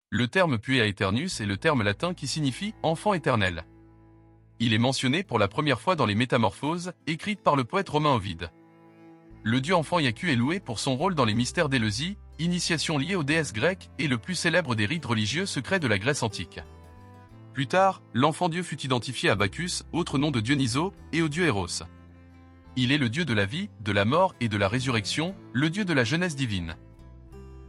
Le terme puella aeternus est le terme latin qui signifie « enfant éternel ». Il est mentionné pour la première fois dans les Métamorphoses, écrites par le poète romain Ovide. Le dieu enfant Iacu est loué pour son rôle dans les mystères d'Éleusis, initiation liée aux déesses grecques et le plus célèbre des rites religieux secrets de la Grèce antique. Plus tard, l'enfant Dieu fut identifié à Bacchus, autre nom de Dionysos, et au dieu Eros. Il est le dieu de la vie, de la mort et de la résurrection, le dieu de la jeunesse divine.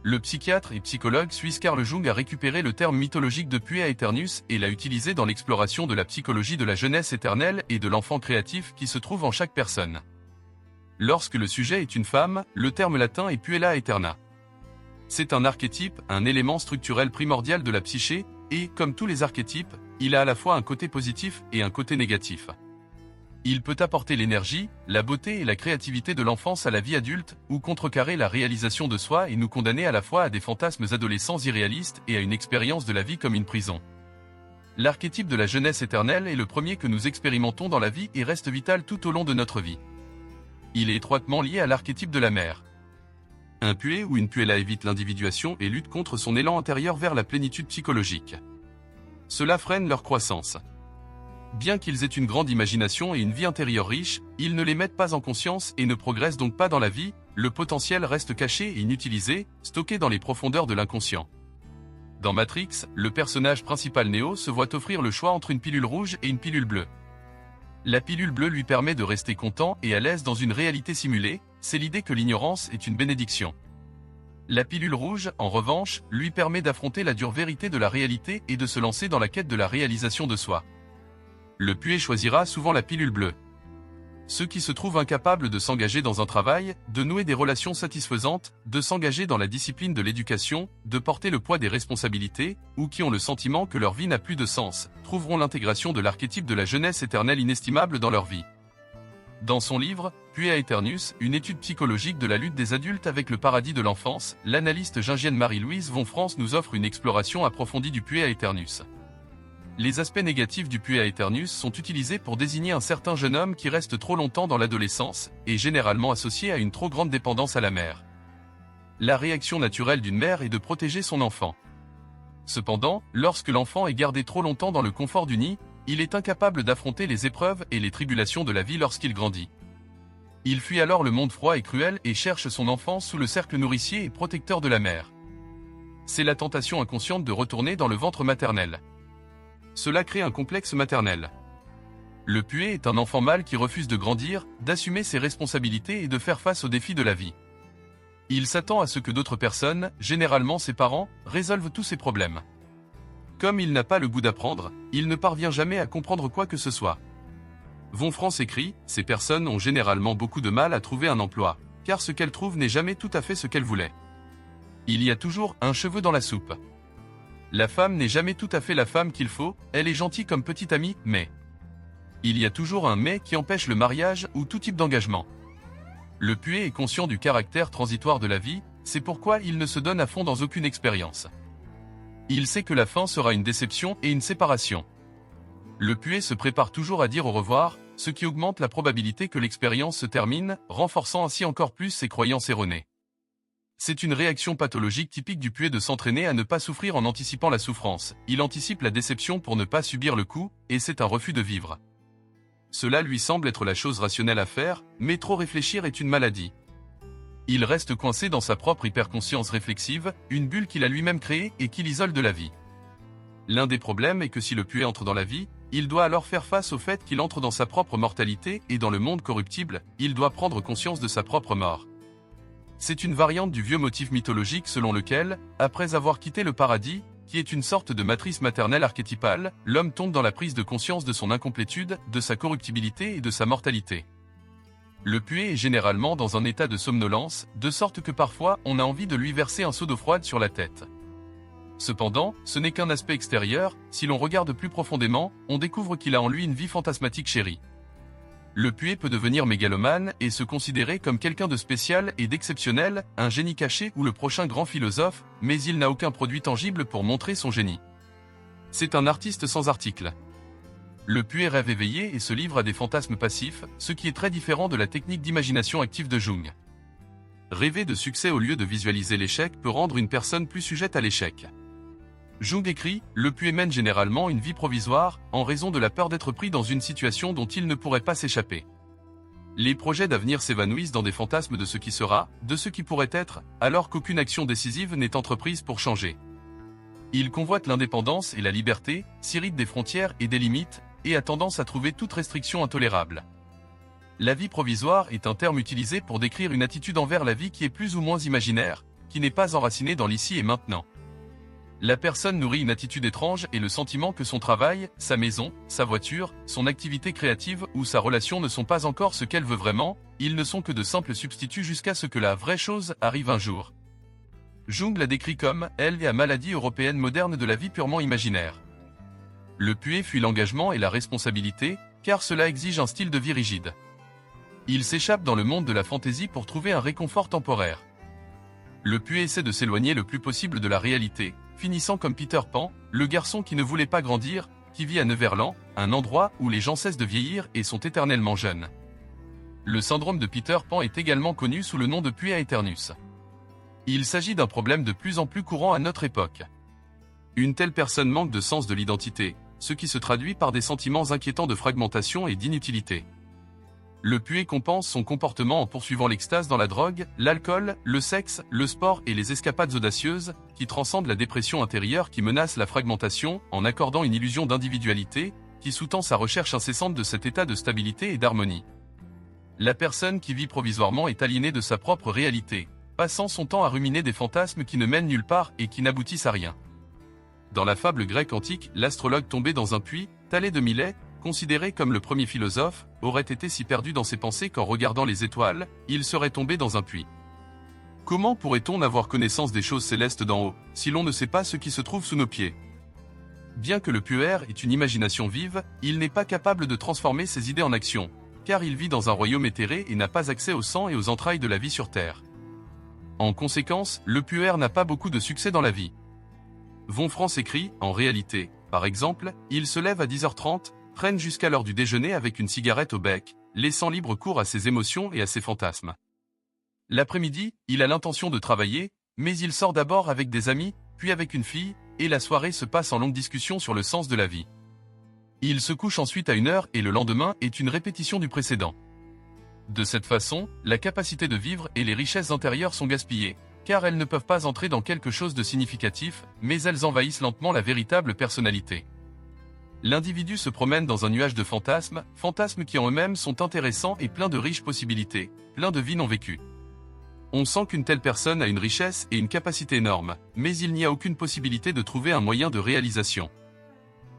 Le psychiatre et psychologue suisse Carl Jung a récupéré le terme mythologique de puella aeternus et l'a utilisé dans l'exploration de la psychologie de la jeunesse éternelle et de l'enfant créatif qui se trouve en chaque personne. Lorsque le sujet est une femme, le terme latin est puella aeterna. C'est un archétype, un élément structurel primordial de la psyché, et, comme tous les archétypes, il a à la fois un côté positif et un côté négatif. Il peut apporter l'énergie, la beauté et la créativité de l'enfance à la vie adulte, ou contrecarrer la réalisation de soi et nous condamner à la fois à des fantasmes adolescents irréalistes et à une expérience de la vie comme une prison. L'archétype de la jeunesse éternelle est le premier que nous expérimentons dans la vie et reste vital tout au long de notre vie. Il est étroitement lié à l'archétype de la mère. Un pué ou une puella évite l'individuation et lutte contre son élan intérieur vers la plénitude psychologique. Cela freine leur croissance. Bien qu'ils aient une grande imagination et une vie intérieure riche, ils ne les mettent pas en conscience et ne progressent donc pas dans la vie, le potentiel reste caché et inutilisé, stocké dans les profondeurs de l'inconscient. Dans Matrix, le personnage principal Neo se voit offrir le choix entre une pilule rouge et une pilule bleue. La pilule bleue lui permet de rester content et à l'aise dans une réalité simulée, c'est l'idée que l'ignorance est une bénédiction. La pilule rouge, en revanche, lui permet d'affronter la dure vérité de la réalité et de se lancer dans la quête de la réalisation de soi. Le pué choisira souvent la pilule bleue. Ceux qui se trouvent incapables de s'engager dans un travail, de nouer des relations satisfaisantes, de s'engager dans la discipline de l'éducation, de porter le poids des responsabilités, ou qui ont le sentiment que leur vie n'a plus de sens, trouveront l'intégration de l'archétype de la jeunesse éternelle inestimable dans leur vie. Dans son livre, Puella aeternus, une étude psychologique de la lutte des adultes avec le paradis de l'enfance, l'analyste jungienne Marie-Louise von France nous offre une exploration approfondie du puella aeternus. Les aspects négatifs du puella aeternus sont utilisés pour désigner un certain jeune homme qui reste trop longtemps dans l'adolescence, et généralement associé à une trop grande dépendance à la mère. La réaction naturelle d'une mère est de protéger son enfant. Cependant, lorsque l'enfant est gardé trop longtemps dans le confort du nid, il est incapable d'affronter les épreuves et les tribulations de la vie lorsqu'il grandit. Il fuit alors le monde froid et cruel et cherche son enfance sous le cercle nourricier et protecteur de la mère. C'est la tentation inconsciente de retourner dans le ventre maternel. Cela crée un complexe maternel. Le pué est un enfant mâle qui refuse de grandir, d'assumer ses responsabilités et de faire face aux défis de la vie. Il s'attend à ce que d'autres personnes, généralement ses parents, résolvent tous ses problèmes. Comme il n'a pas le goût d'apprendre, il ne parvient jamais à comprendre quoi que ce soit. Von France écrit, ces personnes ont généralement beaucoup de mal à trouver un emploi, car ce qu'elles trouvent n'est jamais tout à fait ce qu'elles voulaient. Il y a toujours un cheveu dans la soupe. La femme n'est jamais tout à fait la femme qu'il faut, elle est gentille comme petite amie, mais... Il y a toujours un mais qui empêche le mariage ou tout type d'engagement. Le pué est conscient du caractère transitoire de la vie, c'est pourquoi il ne se donne à fond dans aucune expérience. Il sait que la fin sera une déception et une séparation. Le pué se prépare toujours à dire au revoir, ce qui augmente la probabilité que l'expérience se termine, renforçant ainsi encore plus ses croyances erronées. C'est une réaction pathologique typique du pué de s'entraîner à ne pas souffrir en anticipant la souffrance. Il anticipe la déception pour ne pas subir le coup, et c'est un refus de vivre. Cela lui semble être la chose rationnelle à faire, mais trop réfléchir est une maladie. Il reste coincé dans sa propre hyperconscience réflexive, une bulle qu'il a lui-même créée et qui l'isole de la vie. L'un des problèmes est que si le pué entre dans la vie, il doit alors faire face au fait qu'il entre dans sa propre mortalité et dans le monde corruptible, il doit prendre conscience de sa propre mort. C'est une variante du vieux motif mythologique selon lequel, après avoir quitté le paradis, qui est une sorte de matrice maternelle archétypale, l'homme tombe dans la prise de conscience de son incomplétude, de sa corruptibilité et de sa mortalité. Le pué est généralement dans un état de somnolence, de sorte que parfois on a envie de lui verser un seau d'eau froide sur la tête. Cependant, ce n'est qu'un aspect extérieur, si l'on regarde plus profondément, on découvre qu'il a en lui une vie fantasmatique chérie. Le pué peut devenir mégalomane et se considérer comme quelqu'un de spécial et d'exceptionnel, un génie caché ou le prochain grand philosophe, mais il n'a aucun produit tangible pour montrer son génie. C'est un artiste sans article. Le pué rêve éveillé et se livre à des fantasmes passifs, ce qui est très différent de la technique d'imagination active de Jung. Rêver de succès au lieu de visualiser l'échec peut rendre une personne plus sujette à l'échec. Jung écrit, le pué mène généralement une vie provisoire, en raison de la peur d'être pris dans une situation dont il ne pourrait pas s'échapper. Les projets d'avenir s'évanouissent dans des fantasmes de ce qui sera, de ce qui pourrait être, alors qu'aucune action décisive n'est entreprise pour changer. Il convoite l'indépendance et la liberté, s'irrite des frontières et des limites, et a tendance à trouver toute restriction intolérable. La vie provisoire est un terme utilisé pour décrire une attitude envers la vie qui est plus ou moins imaginaire, qui n'est pas enracinée dans l'ici et maintenant. La personne nourrit une attitude étrange et le sentiment que son travail, sa maison, sa voiture, son activité créative ou sa relation ne sont pas encore ce qu'elle veut vraiment, ils ne sont que de simples substituts jusqu'à ce que la vraie chose arrive un jour. Jung la décrit comme « la maladie européenne moderne de la vie purement imaginaire ». Le pué fuit l'engagement et la responsabilité, car cela exige un style de vie rigide. Il s'échappe dans le monde de la fantaisie pour trouver un réconfort temporaire. Le pué essaie de s'éloigner le plus possible de la réalité, finissant comme Peter Pan, le garçon qui ne voulait pas grandir, qui vit à Neverland, un endroit où les gens cessent de vieillir et sont éternellement jeunes. Le syndrome de Peter Pan est également connu sous le nom de pué aeternus. Il s'agit d'un problème de plus en plus courant à notre époque. Une telle personne manque de sens de l'identité, ce qui se traduit par des sentiments inquiétants de fragmentation et d'inutilité. Le pué compense son comportement en poursuivant l'extase dans la drogue, l'alcool, le sexe, le sport et les escapades audacieuses, qui transcendent la dépression intérieure qui menace la fragmentation, en accordant une illusion d'individualité, qui sous-tend sa recherche incessante de cet état de stabilité et d'harmonie. La personne qui vit provisoirement est aliénée de sa propre réalité, passant son temps à ruminer des fantasmes qui ne mènent nulle part et qui n'aboutissent à rien. Dans la fable grecque antique, l'astrologue tombé dans un puits, Thalès de Milet, considéré comme le premier philosophe, aurait été si perdu dans ses pensées qu'en regardant les étoiles, il serait tombé dans un puits. Comment pourrait-on n'avoir connaissance des choses célestes d'en haut, si l'on ne sait pas ce qui se trouve sous nos pieds? Bien que le puer ait une imagination vive, il n'est pas capable de transformer ses idées en action, car il vit dans un royaume éthéré et n'a pas accès au sang et aux entrailles de la vie sur Terre. En conséquence, le puer n'a pas beaucoup de succès dans la vie. Von Franz écrit, en réalité, par exemple, il se lève à 10h30, traîne jusqu'à l'heure du déjeuner avec une cigarette au bec, laissant libre cours à ses émotions et à ses fantasmes. L'après-midi, il a l'intention de travailler, mais il sort d'abord avec des amis, puis avec une fille, et la soirée se passe en longues discussions sur le sens de la vie. Il se couche ensuite à 1h et le lendemain est une répétition du précédent. De cette façon, la capacité de vivre et les richesses intérieures sont gaspillées, car elles ne peuvent pas entrer dans quelque chose de significatif, mais elles envahissent lentement la véritable personnalité. L'individu se promène dans un nuage de fantasmes, fantasmes qui en eux-mêmes sont intéressants et pleins de riches possibilités, pleins de vies non vécues. On sent qu'une telle personne a une richesse et une capacité énorme, mais il n'y a aucune possibilité de trouver un moyen de réalisation.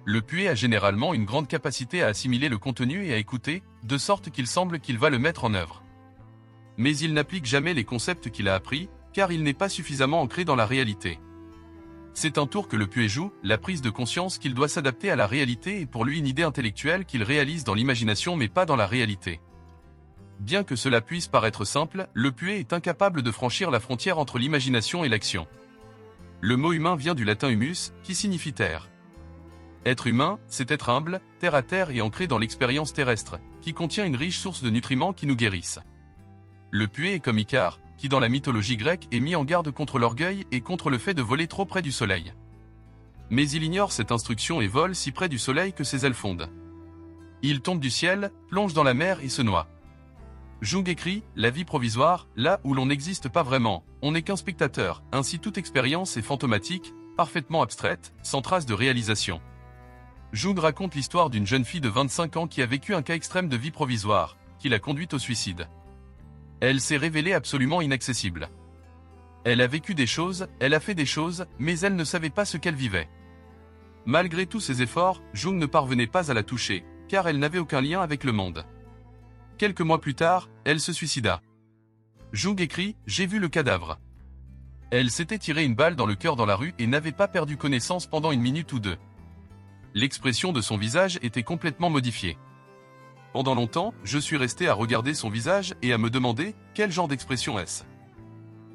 Le pué a généralement une grande capacité à assimiler le contenu et à écouter, de sorte qu'il semble qu'il va le mettre en œuvre. Mais il n'applique jamais les concepts qu'il a appris, car il n'est pas suffisamment ancré dans la réalité. C'est un tour que le pué joue, la prise de conscience qu'il doit s'adapter à la réalité est pour lui une idée intellectuelle qu'il réalise dans l'imagination mais pas dans la réalité. Bien que cela puisse paraître simple, le pué est incapable de franchir la frontière entre l'imagination et l'action. Le mot humain vient du latin humus, qui signifie terre. Être humain, c'est être humble, terre à terre et ancré dans l'expérience terrestre, qui contient une riche source de nutriments qui nous guérissent. Le pué est comme Icare, qui dans la mythologie grecque est mis en garde contre l'orgueil et contre le fait de voler trop près du soleil. Mais il ignore cette instruction et vole si près du soleil que ses ailes fondent. Il tombe du ciel, plonge dans la mer et se noie. Jung écrit, la vie provisoire, là où l'on n'existe pas vraiment, on n'est qu'un spectateur, ainsi toute expérience est fantomatique, parfaitement abstraite, sans trace de réalisation. Jung raconte l'histoire d'une jeune fille de 25 ans qui a vécu un cas extrême de vie provisoire, qui l'a conduite au suicide. Elle s'est révélée absolument inaccessible. Elle a vécu des choses, elle a fait des choses, mais elle ne savait pas ce qu'elle vivait. Malgré tous ses efforts, Jung ne parvenait pas à la toucher, car elle n'avait aucun lien avec le monde. Quelques mois plus tard, elle se suicida. Jung écrit « J'ai vu le cadavre ». Elle s'était tiré une balle dans le cœur dans la rue et n'avait pas perdu connaissance pendant 1 minute ou 2. L'expression de son visage était complètement modifiée. Pendant longtemps, je suis resté à regarder son visage et à me demander quel genre d'expression est-ce.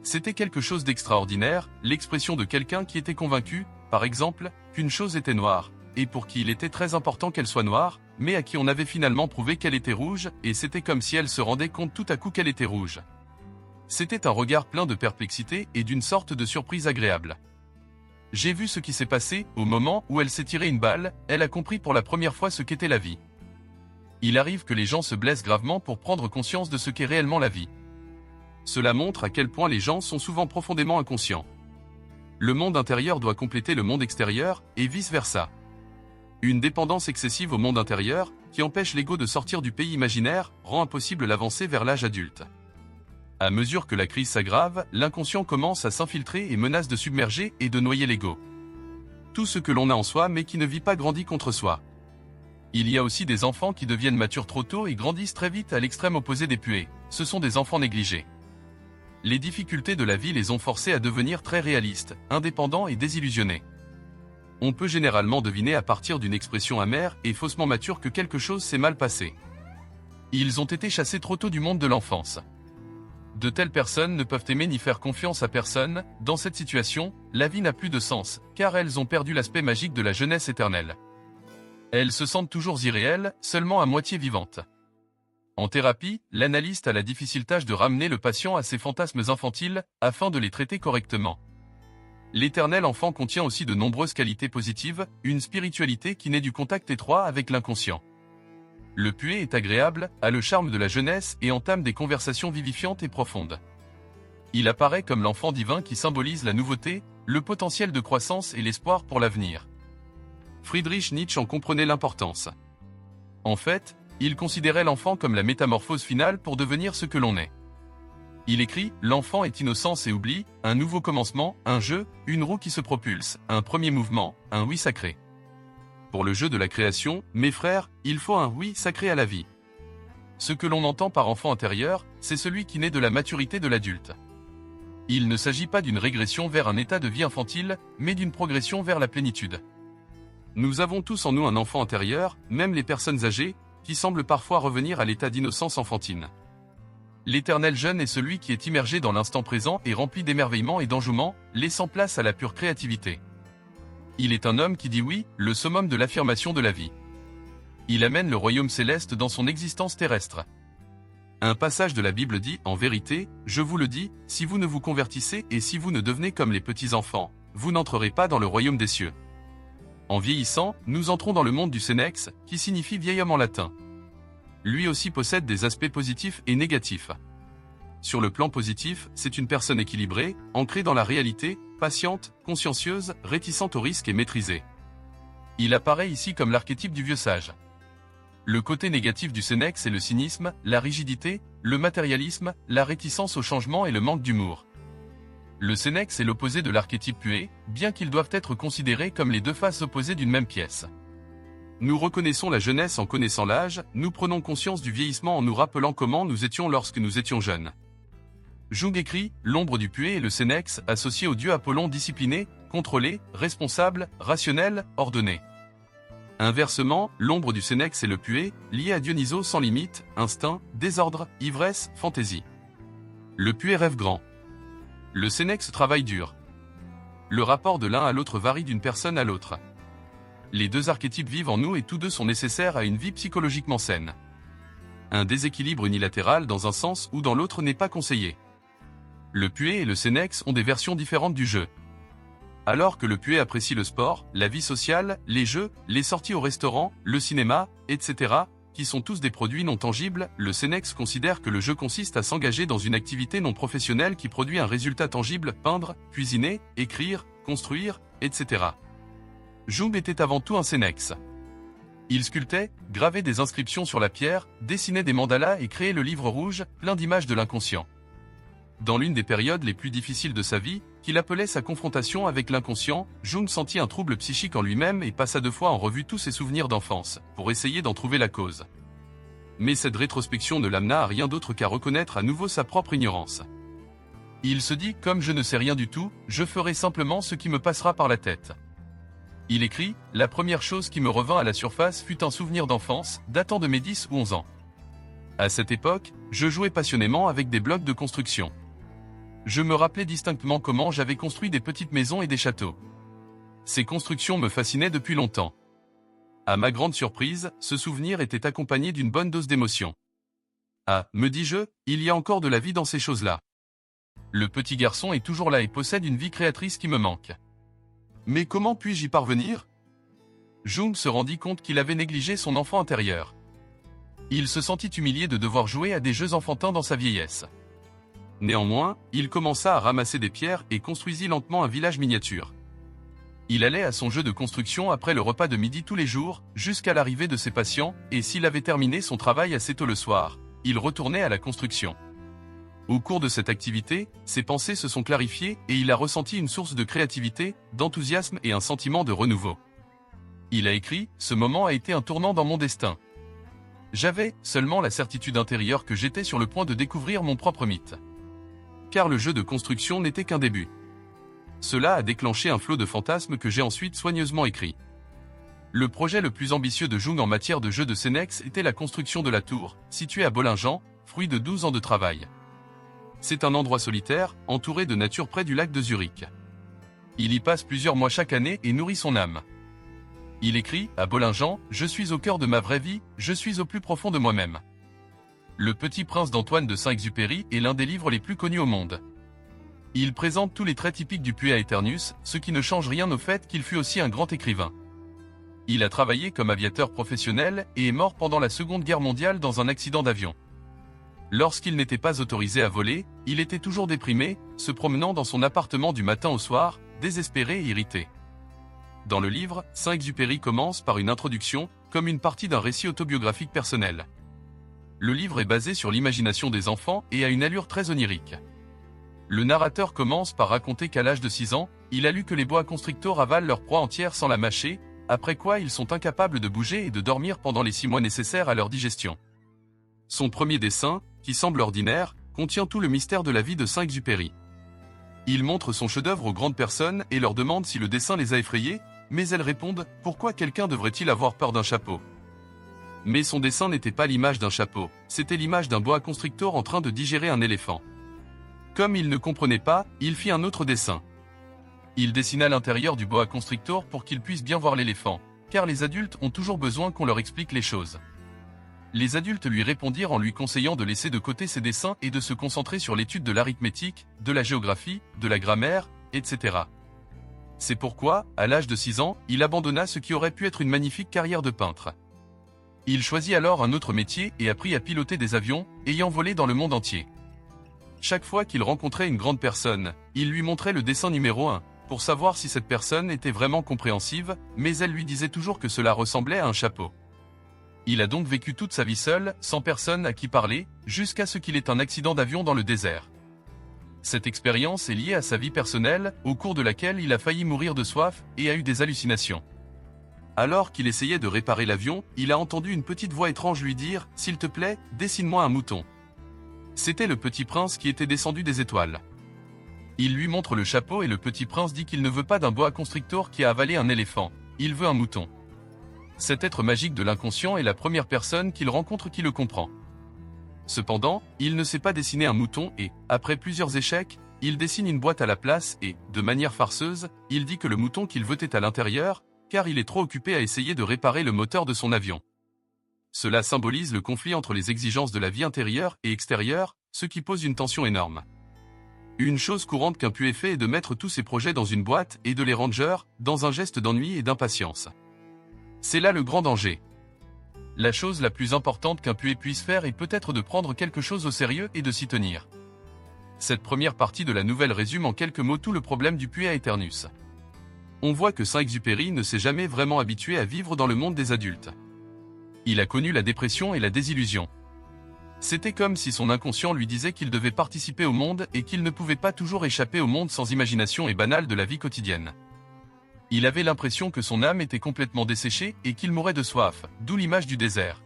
C'était quelque chose d'extraordinaire, l'expression de quelqu'un qui était convaincu, par exemple, qu'une chose était noire, et pour qui il était très important qu'elle soit noire, mais à qui on avait finalement prouvé qu'elle était rouge, et c'était comme si elle se rendait compte tout à coup qu'elle était rouge. C'était un regard plein de perplexité et d'une sorte de surprise agréable. J'ai vu ce qui s'est passé, au moment où elle s'est tiré une balle, elle a compris pour la première fois ce qu'était la vie. Il arrive que les gens se blessent gravement pour prendre conscience de ce qu'est réellement la vie. Cela montre à quel point les gens sont souvent profondément inconscients. Le monde intérieur doit compléter le monde extérieur, et vice-versa. Une dépendance excessive au monde intérieur, qui empêche l'ego de sortir du pays imaginaire, rend impossible l'avancée vers l'âge adulte. À mesure que la crise s'aggrave, l'inconscient commence à s'infiltrer et menace de submerger et de noyer l'ego. Tout ce que l'on a en soi mais qui ne vit pas grandit contre soi. Il y a aussi des enfants qui deviennent matures trop tôt et grandissent très vite à l'extrême opposé des pués. Ce sont des enfants négligés. Les difficultés de la vie les ont forcés à devenir très réalistes, indépendants et désillusionnés. On peut généralement deviner à partir d'une expression amère et faussement mature que quelque chose s'est mal passé. Ils ont été chassés trop tôt du monde de l'enfance. De telles personnes ne peuvent aimer ni faire confiance à personne. Dans cette situation, la vie n'a plus de sens, car elles ont perdu l'aspect magique de la jeunesse éternelle. Elles se sentent toujours irréelles, seulement à moitié vivantes. En thérapie, l'analyste a la difficile tâche de ramener le patient à ses fantasmes infantiles, afin de les traiter correctement. L'éternel enfant contient aussi de nombreuses qualités positives, une spiritualité qui naît du contact étroit avec l'inconscient. Le pué est agréable, a le charme de la jeunesse et entame des conversations vivifiantes et profondes. Il apparaît comme l'enfant divin qui symbolise la nouveauté, le potentiel de croissance et l'espoir pour l'avenir. Friedrich Nietzsche en comprenait l'importance. En fait, il considérait l'enfant comme la métamorphose finale pour devenir ce que l'on est. Il écrit « L'enfant est innocence et oubli, un nouveau commencement, un jeu, une roue qui se propulse, un premier mouvement, un oui sacré. » Pour le jeu de la création, mes frères, il faut un oui sacré à la vie. Ce que l'on entend par enfant intérieur, c'est celui qui naît de la maturité de l'adulte. Il ne s'agit pas d'une régression vers un état de vie infantile, mais d'une progression vers la plénitude. Nous avons tous en nous un enfant intérieur, même les personnes âgées, qui semblent parfois revenir à l'état d'innocence enfantine. L'éternel jeune est celui qui est immergé dans l'instant présent et rempli d'émerveillement et d'enjouement, laissant place à la pure créativité. Il est un homme qui dit oui, le summum de l'affirmation de la vie. Il amène le royaume céleste dans son existence terrestre. Un passage de la Bible dit, en vérité, je vous le dis, si vous ne vous convertissez et si vous ne devenez comme les petits-enfants, vous n'entrerez pas dans le royaume des cieux. En vieillissant, nous entrons dans le monde du sénex, qui signifie vieil homme en latin. Lui aussi possède des aspects positifs et négatifs. Sur le plan positif, c'est une personne équilibrée, ancrée dans la réalité, patiente, consciencieuse, réticente au risque et maîtrisée. Il apparaît ici comme l'archétype du vieux sage. Le côté négatif du sénex est le cynisme, la rigidité, le matérialisme, la réticence au changement et le manque d'humour. Le sénex est l'opposé de l'archétype pué, bien qu'ils doivent être considérés comme les deux faces opposées d'une même pièce. Nous reconnaissons la jeunesse en connaissant l'âge, nous prenons conscience du vieillissement en nous rappelant comment nous étions lorsque nous étions jeunes. Jung écrit « L'ombre du pué et le sénex associé au dieu Apollon discipliné, contrôlé, responsable, rationnel, ordonné. » Inversement, l'ombre du sénex est le pué, lié à Dionysos sans limite, instinct, désordre, ivresse, fantaisie. Le pué rêve grand. Le sénex travaille dur. Le rapport de l'un à l'autre varie d'une personne à l'autre. Les deux archétypes vivent en nous et tous deux sont nécessaires à une vie psychologiquement saine. Un déséquilibre unilatéral dans un sens ou dans l'autre n'est pas conseillé. Le pué et le sénex ont des versions différentes du jeu. Alors que le pué apprécie le sport, la vie sociale, les jeux, les sorties au restaurant, le cinéma, etc., qui sont tous des produits non tangibles, le sénex considère que le jeu consiste à s'engager dans une activité non professionnelle qui produit un résultat tangible, peindre, cuisiner, écrire, construire, etc. Jung était avant tout un sénex. Il sculptait, gravait des inscriptions sur la pierre, dessinait des mandalas et créait le livre rouge, plein d'images de l'inconscient. Dans l'une des périodes les plus difficiles de sa vie, qu'il appelait sa confrontation avec l'inconscient, Jung sentit un trouble psychique en lui-même et passa 2 fois en revue tous ses souvenirs d'enfance, pour essayer d'en trouver la cause. Mais cette rétrospection ne l'amena à rien d'autre qu'à reconnaître à nouveau sa propre ignorance. Il se dit, comme je ne sais rien du tout, je ferai simplement ce qui me passera par la tête. Il écrit « La première chose qui me revint à la surface fut un souvenir d'enfance, datant de mes 10 ou 11 ans. À cette époque, je jouais passionnément avec des blocs de construction. Je me rappelais distinctement comment j'avais construit des petites maisons et des châteaux. Ces constructions me fascinaient depuis longtemps. À ma grande surprise, ce souvenir était accompagné d'une bonne dose d'émotion. Ah, me dis-je, il y a encore de la vie dans ces choses-là. Le petit garçon est toujours là et possède une vie créatrice qui me manque. Mais comment puis-je y parvenir? Jung se rendit compte qu'il avait négligé son enfant intérieur. Il se sentit humilié de devoir jouer à des jeux enfantins dans sa vieillesse. Néanmoins, il commença à ramasser des pierres et construisit lentement un village miniature. Il allait à son jeu de construction après le repas de midi tous les jours, jusqu'à l'arrivée de ses patients, et s'il avait terminé son travail assez tôt le soir, il retournait à la construction. Au cours de cette activité, ses pensées se sont clarifiées et il a ressenti une source de créativité, d'enthousiasme et un sentiment de renouveau. Il a écrit « Ce moment a été un tournant dans mon destin. J'avais seulement la certitude intérieure que j'étais sur le point de découvrir mon propre mythe. Car le jeu de construction n'était qu'un début. Cela a déclenché un flot de fantasmes que j'ai ensuite soigneusement écrit. Le projet le plus ambitieux de Jung en matière de jeu de Scénex était la construction de la tour, située à Bollingen, fruit de 12 ans de travail. C'est un endroit solitaire, entouré de nature près du lac de Zurich. Il y passe plusieurs mois chaque année et nourrit son âme. Il écrit, à Bollingen, « Je suis au cœur de ma vraie vie, je suis au plus profond de moi-même. » Le Petit Prince d'Antoine de Saint-Exupéry est l'un des livres les plus connus au monde. Il présente tous les traits typiques du Puella Aeternus, ce qui ne change rien au fait qu'il fut aussi un grand écrivain. Il a travaillé comme aviateur professionnel et est mort pendant la Seconde Guerre mondiale dans un accident d'avion. Lorsqu'il n'était pas autorisé à voler, il était toujours déprimé, se promenant dans son appartement du matin au soir, désespéré et irrité. Dans le livre, Saint-Exupéry commence par une introduction, comme une partie d'un récit autobiographique personnel. Le livre est basé sur l'imagination des enfants et a une allure très onirique. Le narrateur commence par raconter qu'à l'âge de 6 ans, il a lu que les boa constrictors avalent leur proie entière sans la mâcher, après quoi ils sont incapables de bouger et de dormir pendant les 6 mois nécessaires à leur digestion. Son premier dessin, qui semble ordinaire, contient tout le mystère de la vie de Saint-Exupéry. Il montre son chef-d'œuvre aux grandes personnes et leur demande si le dessin les a effrayées, mais elles répondent « Pourquoi quelqu'un devrait-il avoir peur d'un chapeau ?» Mais son dessin n'était pas l'image d'un chapeau, c'était l'image d'un boa constrictor en train de digérer un éléphant. Comme il ne comprenait pas, il fit un autre dessin. Il dessina l'intérieur du boa constrictor pour qu'il puisse bien voir l'éléphant, car les adultes ont toujours besoin qu'on leur explique les choses. Les adultes lui répondirent en lui conseillant de laisser de côté ses dessins et de se concentrer sur l'étude de l'arithmétique, de la géographie, de la grammaire, etc. C'est pourquoi, à l'âge de 6 ans, il abandonna ce qui aurait pu être une magnifique carrière de peintre. Il choisit alors un autre métier et apprit à piloter des avions, ayant volé dans le monde entier. Chaque fois qu'il rencontrait une grande personne, il lui montrait le dessin numéro 1, pour savoir si cette personne était vraiment compréhensive, mais elle lui disait toujours que cela ressemblait à un chapeau. Il a donc vécu toute sa vie seul, sans personne à qui parler, jusqu'à ce qu'il ait un accident d'avion dans le désert. Cette expérience est liée à sa vie personnelle, au cours de laquelle il a failli mourir de soif et a eu des hallucinations. Alors qu'il essayait de réparer l'avion, il a entendu une petite voix étrange lui dire « S'il te plaît, dessine-moi un mouton ». C'était le petit prince qui était descendu des étoiles. Il lui montre le chapeau et le petit prince dit qu'il ne veut pas d'un boa constrictor qui a avalé un éléphant, il veut un mouton. Cet être magique de l'inconscient est la première personne qu'il rencontre qui le comprend. Cependant, il ne sait pas dessiner un mouton et, après plusieurs échecs, il dessine une boîte à la place et, de manière farceuse, il dit que le mouton qu'il veut est à l'intérieur, car il est trop occupé à essayer de réparer le moteur de son avion. Cela symbolise le conflit entre les exigences de la vie intérieure et extérieure, ce qui pose une tension énorme. Une chose courante qu'un pué fait est de mettre tous ses projets dans une boîte et de les ranger, dans un geste d'ennui et d'impatience. C'est là le grand danger. La chose la plus importante qu'un pué puisse faire est peut-être de prendre quelque chose au sérieux et de s'y tenir. Cette première partie de la nouvelle résume en quelques mots tout le problème du Puella Aeternus. On voit que Saint-Exupéry ne s'est jamais vraiment habitué à vivre dans le monde des adultes. Il a connu la dépression et la désillusion. C'était comme si son inconscient lui disait qu'il devait participer au monde et qu'il ne pouvait pas toujours échapper au monde sans imagination et banal de la vie quotidienne. Il avait l'impression que son âme était complètement desséchée et qu'il mourait de soif, d'où l'image du désert.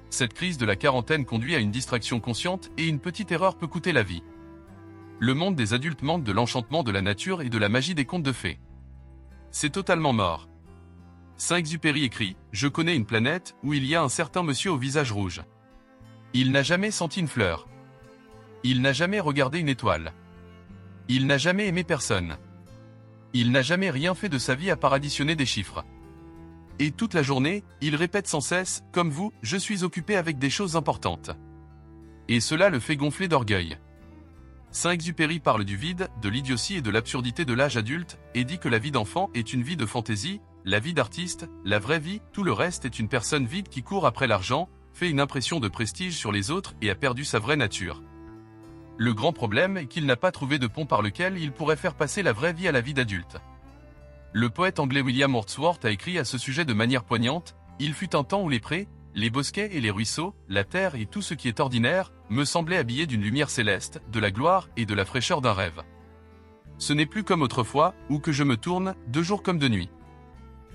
Cette crise de la quarantaine conduit à une distraction consciente et une petite erreur peut coûter la vie. Le monde des adultes manque de l'enchantement de la nature et de la magie des contes de fées. C'est totalement mort. Saint-Exupéry écrit « Je connais une planète où il y a un certain monsieur au visage rouge. Il n'a jamais senti une fleur. Il n'a jamais regardé une étoile. Il n'a jamais aimé personne. Il n'a jamais rien fait de sa vie à part additionner des chiffres. Et toute la journée, il répète sans cesse « Comme vous, je suis occupé avec des choses importantes. » Et cela le fait gonfler d'orgueil. Saint-Exupéry parle du vide, de l'idiotie et de l'absurdité de l'âge adulte, et dit que la vie d'enfant est une vie de fantaisie, la vie d'artiste, la vraie vie, tout le reste est une personne vide qui court après l'argent, fait une impression de prestige sur les autres et a perdu sa vraie nature. Le grand problème est qu'il n'a pas trouvé de pont par lequel il pourrait faire passer la vraie vie à la vie d'adulte. Le poète anglais William Wordsworth a écrit à ce sujet de manière poignante « Il fut un temps où les prés, les bosquets et les ruisseaux, la terre et tout ce qui est ordinaire, me semblaient habillés d'une lumière céleste, de la gloire et de la fraîcheur d'un rêve. Ce n'est plus comme autrefois, où que je me tourne, de jour comme de nuit.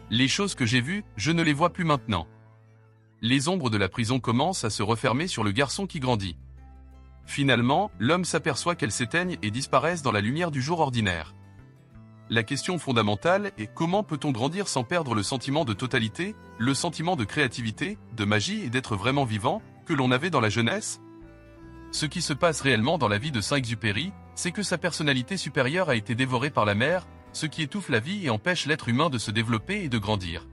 Les choses que j'ai vues, je ne les vois plus maintenant. Les ombres de la prison commencent à se refermer sur le garçon qui grandit. Finalement, l'homme s'aperçoit qu'elles s'éteignent et disparaissent dans la lumière du jour ordinaire. La question fondamentale est comment peut-on grandir sans perdre le sentiment de totalité, le sentiment de créativité, de magie et d'être vraiment vivant, que l'on avait dans la jeunesse ? Ce qui se passe réellement dans la vie de Saint-Exupéry, c'est que sa personnalité supérieure a été dévorée par la mer, ce qui étouffe la vie et empêche l'être humain de se développer et de grandir.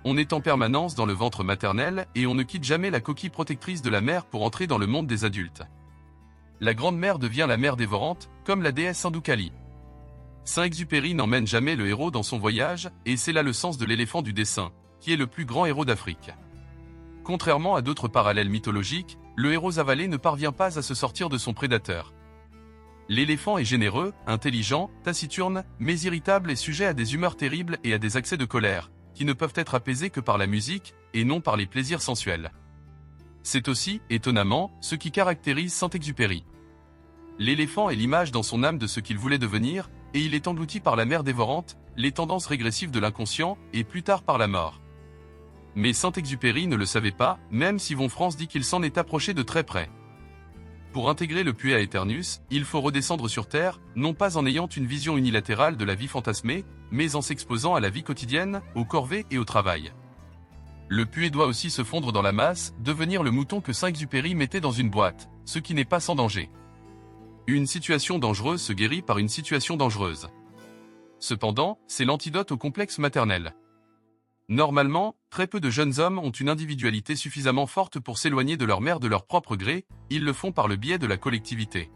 On est en permanence dans le ventre maternel et on ne quitte jamais la coquille protectrice de la mère pour entrer dans le monde des adultes. La grande mère devient la mère dévorante, comme la déesse hindoue Kali. Saint-Exupéry n'emmène jamais le héros dans son voyage, et c'est là le sens de l'éléphant du dessin, qui est le plus grand héros d'Afrique. Contrairement à d'autres parallèles mythologiques, le héros avalé ne parvient pas à se sortir de son prédateur. L'éléphant est généreux, intelligent, taciturne, mais irritable et sujet à des humeurs terribles et à des accès de colère, qui ne peuvent être apaisés que par la musique, et non par les plaisirs sensuels. C'est aussi, étonnamment, ce qui caractérise Saint-Exupéry. L'éléphant est l'image dans son âme de ce qu'il voulait devenir, et il est englouti par la mer dévorante, les tendances régressives de l'inconscient, et plus tard par la mort. Mais Saint-Exupéry ne le savait pas, même si Von France dit qu'il s'en est approché de très près. Pour intégrer le puer aeternus, il faut redescendre sur Terre, non pas en ayant une vision unilatérale de la vie fantasmée, mais en s'exposant à la vie quotidienne, aux corvées et au travail. Le puer doit aussi se fondre dans la masse, devenir le mouton que Saint-Exupéry mettait dans une boîte, ce qui n'est pas sans danger. Une situation dangereuse se guérit par une situation dangereuse. Cependant, c'est l'antidote au complexe maternel. Normalement, très peu de jeunes hommes ont une individualité suffisamment forte pour s'éloigner de leur mère de leur propre gré, ils le font par le biais de la collectivité.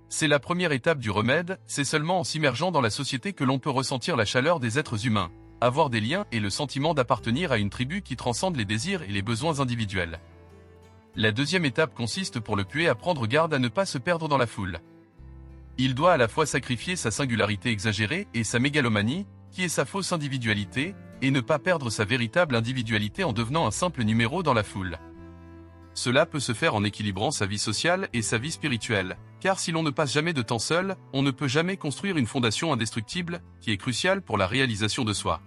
C'est la première étape du remède, c'est seulement en s'immergeant dans la société que l'on peut ressentir la chaleur des êtres humains, avoir des liens et le sentiment d'appartenir à une tribu qui transcende les désirs et les besoins individuels. La deuxième étape consiste pour le puer à prendre garde à ne pas se perdre dans la foule. Il doit à la fois sacrifier sa singularité exagérée et sa mégalomanie, qui est sa fausse individualité, et ne pas perdre sa véritable individualité en devenant un simple numéro dans la foule. Cela peut se faire en équilibrant sa vie sociale et sa vie spirituelle, car si l'on ne passe jamais de temps seul, on ne peut jamais construire une fondation indestructible, qui est cruciale pour la réalisation de soi.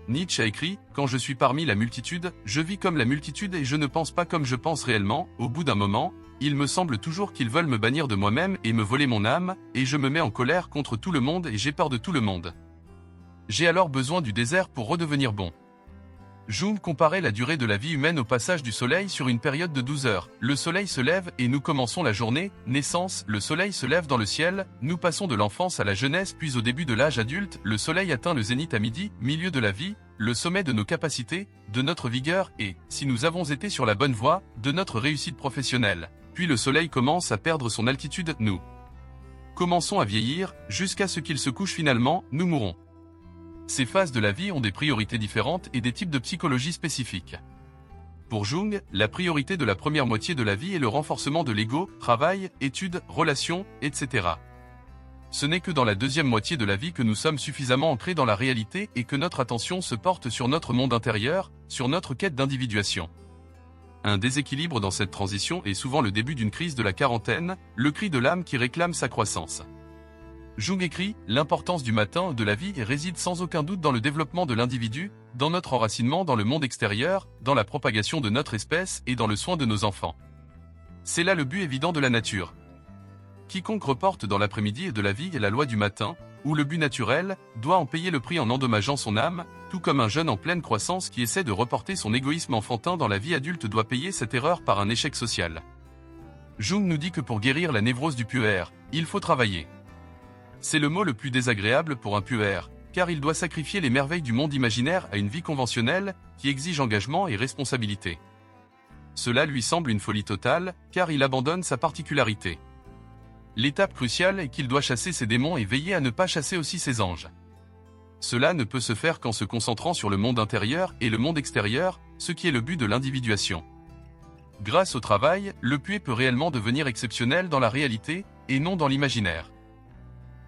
Nietzsche a écrit « Quand je suis parmi la multitude, je vis comme la multitude et je ne pense pas comme je pense réellement, au bout d'un moment, il me semble toujours qu'ils veulent me bannir de moi-même et me voler mon âme, et je me mets en colère contre tout le monde et j'ai peur de tout le monde. J'ai alors besoin du désert pour redevenir bon. » Jung comparait la durée de la vie humaine au passage du soleil sur une période de 12 heures. Le soleil se lève et nous commençons la journée, naissance, le soleil se lève dans le ciel, nous passons de l'enfance à la jeunesse puis au début de l'âge adulte, le soleil atteint le zénith à midi, milieu de la vie, le sommet de nos capacités, de notre vigueur et, si nous avons été sur la bonne voie, de notre réussite professionnelle. Puis le soleil commence à perdre son altitude, nous commençons à vieillir, jusqu'à ce qu'il se couche finalement, nous mourrons. Ces phases de la vie ont des priorités différentes et des types de psychologie spécifiques. Pour Jung, la priorité de la première moitié de la vie est le renforcement de l'ego, travail, études, relations, etc. Ce n'est que dans la deuxième moitié de la vie que nous sommes suffisamment ancrés dans la réalité et que notre attention se porte sur notre monde intérieur, sur notre quête d'individuation. Un déséquilibre dans cette transition est souvent le début d'une crise de la quarantaine, le cri de l'âme qui réclame sa croissance. Jung écrit « L'importance du matin de la vie réside sans aucun doute dans le développement de l'individu, dans notre enracinement dans le monde extérieur, dans la propagation de notre espèce et dans le soin de nos enfants. C'est là le but évident de la nature. Quiconque reporte dans l'après-midi et de la vie la loi du matin, ou le but naturel, doit en payer le prix en endommageant son âme, tout comme un jeune en pleine croissance qui essaie de reporter son égoïsme enfantin dans la vie adulte doit payer cette erreur par un échec social. Jung nous dit que pour guérir la névrose du puer, il faut travailler. C'est le mot le plus désagréable pour un puer, car il doit sacrifier les merveilles du monde imaginaire à une vie conventionnelle, qui exige engagement et responsabilité. Cela lui semble une folie totale, car il abandonne sa particularité. L'étape cruciale est qu'il doit chasser ses démons et veiller à ne pas chasser aussi ses anges. Cela ne peut se faire qu'en se concentrant sur le monde intérieur et le monde extérieur, ce qui est le but de l'individuation. Grâce au travail, le puits peut réellement devenir exceptionnel dans la réalité, et non dans l'imaginaire.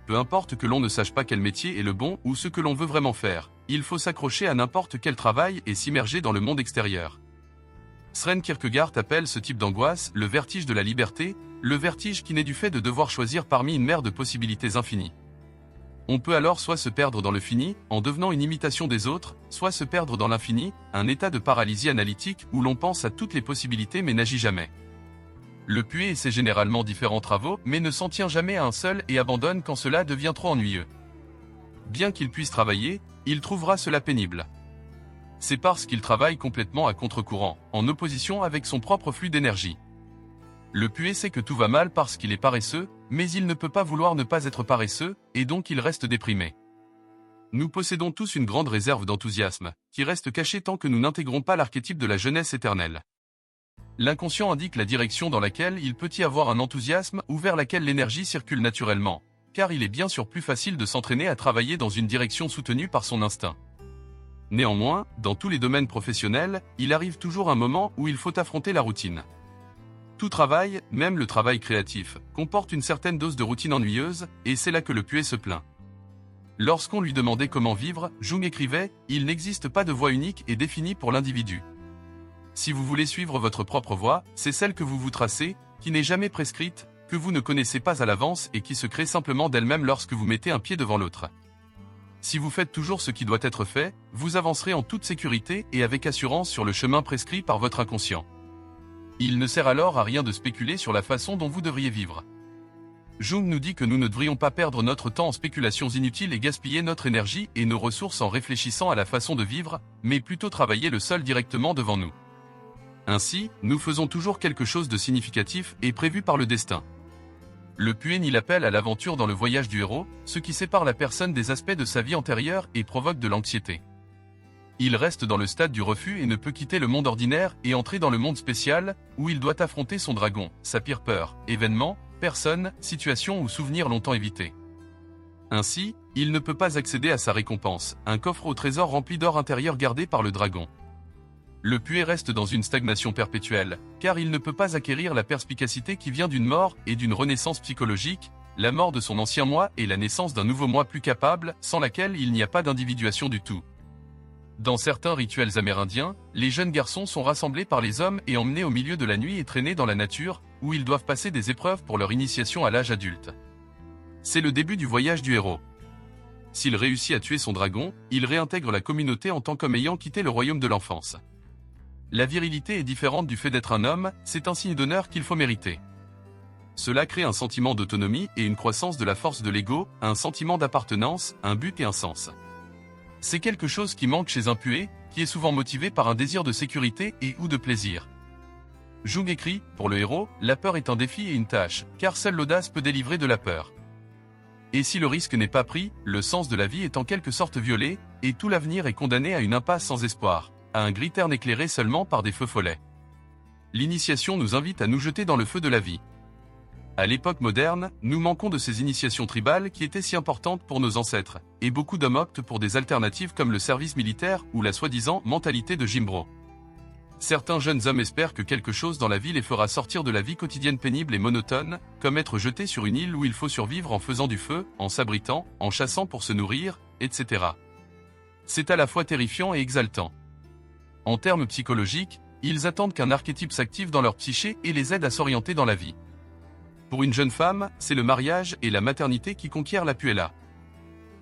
Peu importe que l'on ne sache pas quel métier est le bon ou ce que l'on veut vraiment faire, il faut s'accrocher à n'importe quel travail et s'immerger dans le monde extérieur. Søren Kierkegaard appelle ce type d'angoisse le vertige de la liberté, le vertige qui naît du fait de devoir choisir parmi une mer de possibilités infinies. On peut alors soit se perdre dans le fini, en devenant une imitation des autres, soit se perdre dans l'infini, un état de paralysie analytique où l'on pense à toutes les possibilités mais n'agit jamais. Le puits essaie généralement différents travaux mais ne s'en tient jamais à un seul et abandonne quand cela devient trop ennuyeux. Bien qu'il puisse travailler, il trouvera cela pénible. C'est parce qu'il travaille complètement à contre-courant, en opposition avec son propre flux d'énergie. Le puits sait que tout va mal parce qu'il est paresseux, mais il ne peut pas vouloir ne pas être paresseux, et donc il reste déprimé. Nous possédons tous une grande réserve d'enthousiasme, qui reste cachée tant que nous n'intégrons pas l'archétype de la jeunesse éternelle. L'inconscient indique la direction dans laquelle il peut y avoir un enthousiasme ou vers laquelle l'énergie circule naturellement, car il est bien sûr plus facile de s'entraîner à travailler dans une direction soutenue par son instinct. Néanmoins, dans tous les domaines professionnels, il arrive toujours un moment où il faut affronter la routine. Tout travail, même le travail créatif, comporte une certaine dose de routine ennuyeuse, et c'est là que le puits se plaint. Lorsqu'on lui demandait comment vivre, Jung écrivait « Il n'existe pas de voie unique et définie pour l'individu. Si vous voulez suivre votre propre voie, c'est celle que vous vous tracez, qui n'est jamais prescrite, que vous ne connaissez pas à l'avance et qui se crée simplement d'elle-même lorsque vous mettez un pied devant l'autre. Si vous faites toujours ce qui doit être fait, vous avancerez en toute sécurité et avec assurance sur le chemin prescrit par votre inconscient. Il ne sert alors à rien de spéculer sur la façon dont vous devriez vivre. Jung nous dit que nous ne devrions pas perdre notre temps en spéculations inutiles et gaspiller notre énergie et nos ressources en réfléchissant à la façon de vivre, mais plutôt travailler le sol directement devant nous. Ainsi, nous faisons toujours quelque chose de significatif et prévu par le destin. Le puits l'appelle à l'aventure dans le voyage du héros, ce qui sépare la personne des aspects de sa vie antérieure et provoque de l'anxiété. Il reste dans le stade du refus et ne peut quitter le monde ordinaire et entrer dans le monde spécial, où il doit affronter son dragon, sa pire peur, événement, personne, situation ou souvenir longtemps évité. Ainsi, il ne peut pas accéder à sa récompense, un coffre au trésor rempli d'or intérieur gardé par le dragon. Le puits reste dans une stagnation perpétuelle, car il ne peut pas acquérir la perspicacité qui vient d'une mort et d'une renaissance psychologique, la mort de son ancien moi et la naissance d'un nouveau moi plus capable, sans laquelle il n'y a pas d'individuation du tout. Dans certains rituels amérindiens, les jeunes garçons sont rassemblés par les hommes et emmenés au milieu de la nuit et traînés dans la nature, où ils doivent passer des épreuves pour leur initiation à l'âge adulte. C'est le début du voyage du héros. S'il réussit à tuer son dragon, il réintègre la communauté en tant qu'homme ayant quitté le royaume de l'enfance. La virilité est différente du fait d'être un homme, c'est un signe d'honneur qu'il faut mériter. Cela crée un sentiment d'autonomie et une croissance de la force de l'ego, un sentiment d'appartenance, un but et un sens. C'est quelque chose qui manque chez un puits, qui est souvent motivé par un désir de sécurité et ou de plaisir. Jung écrit, pour le héros, la peur est un défi et une tâche, car seule l'audace peut délivrer de la peur. Et si le risque n'est pas pris, le sens de la vie est en quelque sorte violé, et tout l'avenir est condamné à une impasse sans espoir, à un gris terne éclairé seulement par des feux follets. L'initiation nous invite à nous jeter dans le feu de la vie. À l'époque moderne, nous manquons de ces initiations tribales qui étaient si importantes pour nos ancêtres, et beaucoup d'hommes optent pour des alternatives comme le service militaire ou la soi-disant mentalité de Jim Bro. Certains jeunes hommes espèrent que quelque chose dans la vie les fera sortir de la vie quotidienne pénible et monotone, comme être jetés sur une île où il faut survivre en faisant du feu, en s'abritant, en chassant pour se nourrir, etc. C'est à la fois terrifiant et exaltant. En termes psychologiques, ils attendent qu'un archétype s'active dans leur psyché et les aide à s'orienter dans la vie. Pour une jeune femme, c'est le mariage et la maternité qui conquièrent la puella.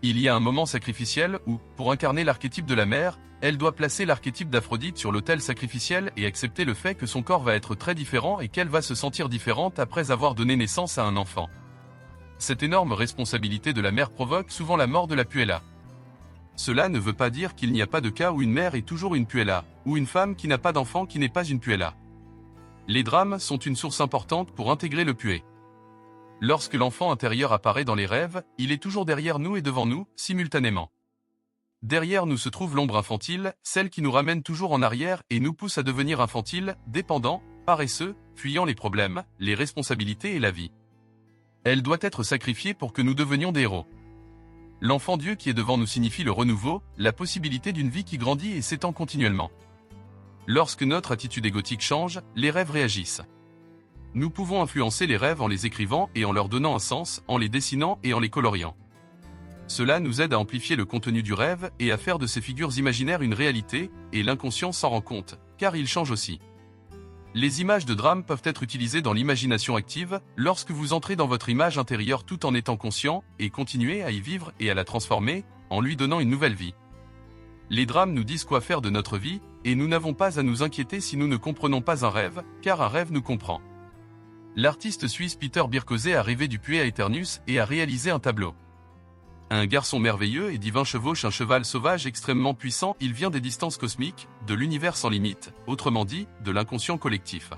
Il y a un moment sacrificiel où, pour incarner l'archétype de la mère, elle doit placer l'archétype d'Aphrodite sur l'autel sacrificiel et accepter le fait que son corps va être très différent et qu'elle va se sentir différente après avoir donné naissance à un enfant. Cette énorme responsabilité de la mère provoque souvent la mort de la puella. Cela ne veut pas dire qu'il n'y a pas de cas où une mère est toujours une puella, ou une femme qui n'a pas d'enfant qui n'est pas une puella. Les drames sont une source importante pour intégrer le puits. Lorsque l'enfant intérieur apparaît dans les rêves, il est toujours derrière nous et devant nous, simultanément. Derrière nous se trouve l'ombre infantile, celle qui nous ramène toujours en arrière et nous pousse à devenir infantiles, dépendants, paresseux, fuyant les problèmes, les responsabilités et la vie. Elle doit être sacrifiée pour que nous devenions des héros. L'enfant Dieu qui est devant nous signifie le renouveau, la possibilité d'une vie qui grandit et s'étend continuellement. Lorsque notre attitude égotique change, les rêves réagissent. Nous pouvons influencer les rêves en les écrivant et en leur donnant un sens, en les dessinant et en les coloriant. Cela nous aide à amplifier le contenu du rêve et à faire de ces figures imaginaires une réalité, et l'inconscient s'en rend compte, car il change aussi. Les images de drame peuvent être utilisées dans l'imagination active, lorsque vous entrez dans votre image intérieure tout en étant conscient, et continuez à y vivre et à la transformer, en lui donnant une nouvelle vie. Les drames nous disent quoi faire de notre vie, et nous n'avons pas à nous inquiéter si nous ne comprenons pas un rêve, car un rêve nous comprend. L'artiste suisse Peter Birkose a rêvé du puits à Eternus et a réalisé un tableau. Un garçon merveilleux et divin chevauche un cheval sauvage extrêmement puissant, il vient des distances cosmiques, de l'univers sans limite, autrement dit, de l'inconscient collectif.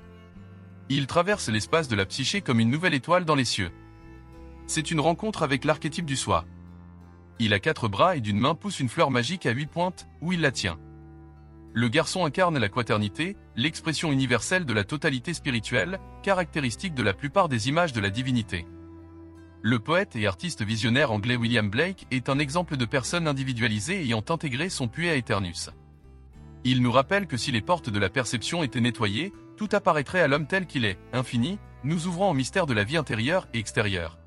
Il traverse l'espace de la psyché comme une nouvelle étoile dans les cieux. C'est une rencontre avec l'archétype du soi. Il a 4 bras et d'une main pousse une fleur magique à 8 pointes, où il la tient. Le garçon incarne la quaternité, l'expression universelle de la totalité spirituelle, caractéristique de la plupart des images de la divinité. Le poète et artiste visionnaire anglais William Blake est un exemple de personne individualisée ayant intégré son puits à Eternus. Il nous rappelle que si les portes de la perception étaient nettoyées, tout apparaîtrait à l'homme tel qu'il est, infini, nous ouvrant au mystère de la vie intérieure et extérieure.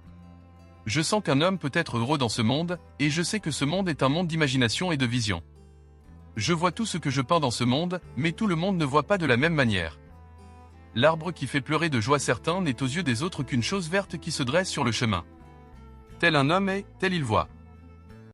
Je sens qu'un homme peut être heureux dans ce monde, et je sais que ce monde est un monde d'imagination et de vision. Je vois tout ce que je peins dans ce monde, mais tout le monde ne voit pas de la même manière. L'arbre qui fait pleurer de joie certains n'est aux yeux des autres qu'une chose verte qui se dresse sur le chemin. Tel un homme est, tel il voit.